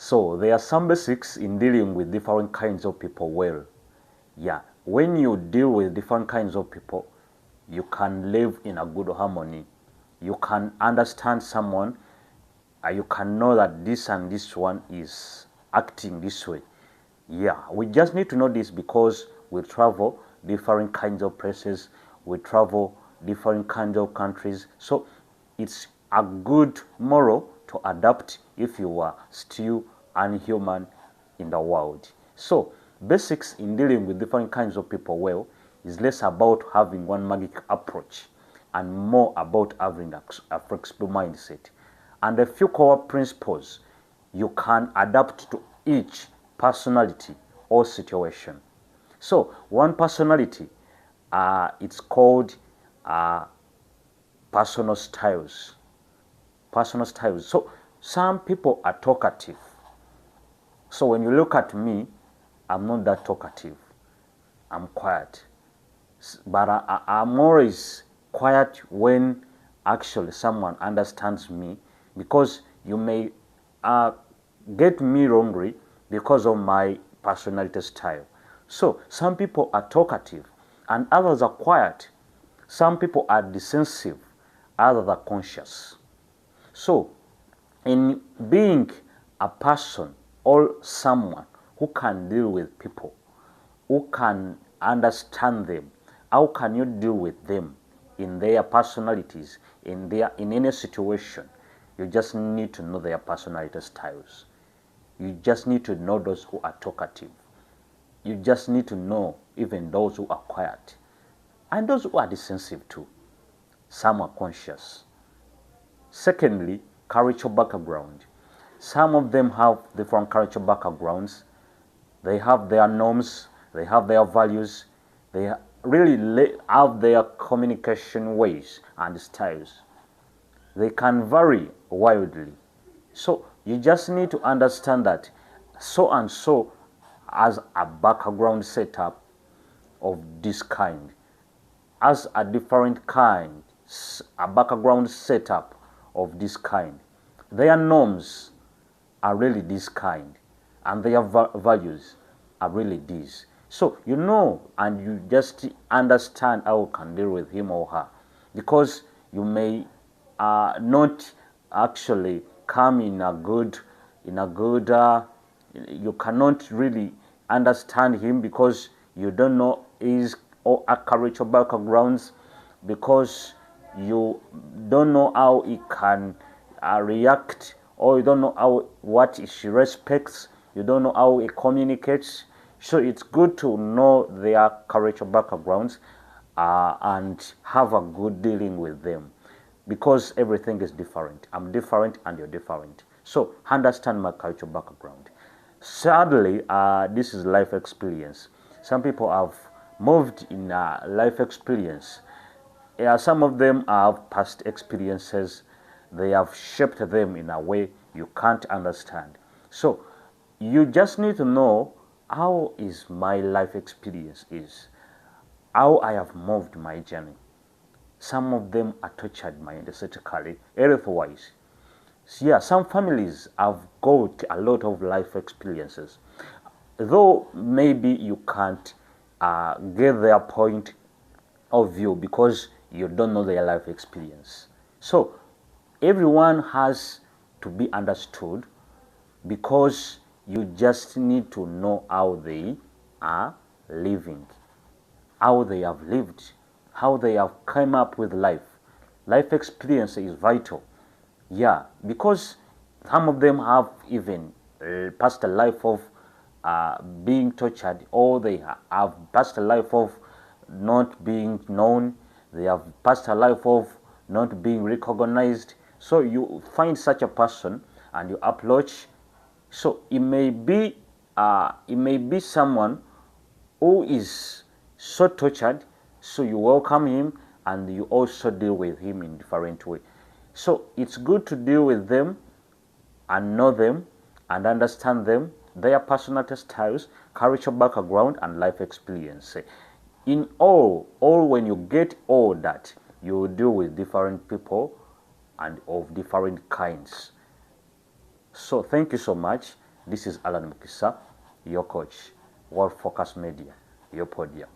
So there are some basics in dealing with different kinds of people well. Yeah, when you deal with different kinds of people, you can live in a good harmony. You can understand someone, you can know that this and this one is acting this way. Yeah, we just need to know this because we travel different kinds of places, we travel different kinds of countries. So it's a good moral to adapt if you are still unhuman in the world. So basics in dealing with different kinds of people well is less about having one magic approach and more about having a flexible mindset and a few core principles you can adapt to each personality or situation. So one personality, it's called personal styles. Personal styles. So some people are talkative. So when you look at me, I'm not that talkative. I'm quiet. But I'm always quiet when actually someone understands me, because you may get me wrongly because of my personality style. So some people are talkative and others are quiet. Some people are defensive, others are conscious. So in being a person or someone who can deal with people, who can understand them, how can you deal with them in their personalities, in any situation? You just need to know their personality styles. You just need to know those who are talkative. You just need to know even those who are quiet. And those who are defensive too. Some are conscious. Secondly, cultural background. Some of them have different cultural backgrounds. They have their norms, they have their values, they really have their communication ways and styles. They can vary wildly. So you just need to understand that so and so has a background setup of this kind, has a different kind, a background setup of this kind. Their norms are really this kind, and their values are really these. So you know, and you just understand how you can deal with him or her, because you may not actually come in a good you cannot really understand him because you don't know his or her cultural backgrounds, because you don't know how he can react, or you don't know what she respects, you don't know how he communicates. So it's good to know their cultural backgrounds and have a good dealing with them, because everything is different. I'm different and you're different. So understand my cultural background. Sadly, this is life experience. Some people have moved in life experience. Some of them have past experiences. They have shaped them in a way you can't understand. So you just need to know how is my life experience is, how I have moved my journey. Some of them are tortured mindsetically, health-wise. So yeah, some families have got a lot of life experiences, though maybe you can't get their point of view because you don't know their life experience. So everyone has to be understood, because you just need to know how they are living, how they have lived, how they have come up with life. Life experience is vital. Yeah, because some of them have even passed a life of being tortured, or they have passed a life of not being known, they have passed a life of not being recognized. So you find such a person and you approach. So it may be someone who is so tortured, so you welcome him and you also deal with him in different way. So it's good to deal with them and know them and understand them, their personality styles, cultural background, and life experience. In all when you get all that, you will deal with different people and of different kinds. So thank you so much. This is Alan Mukisa, your coach, World Focus Media, your podium.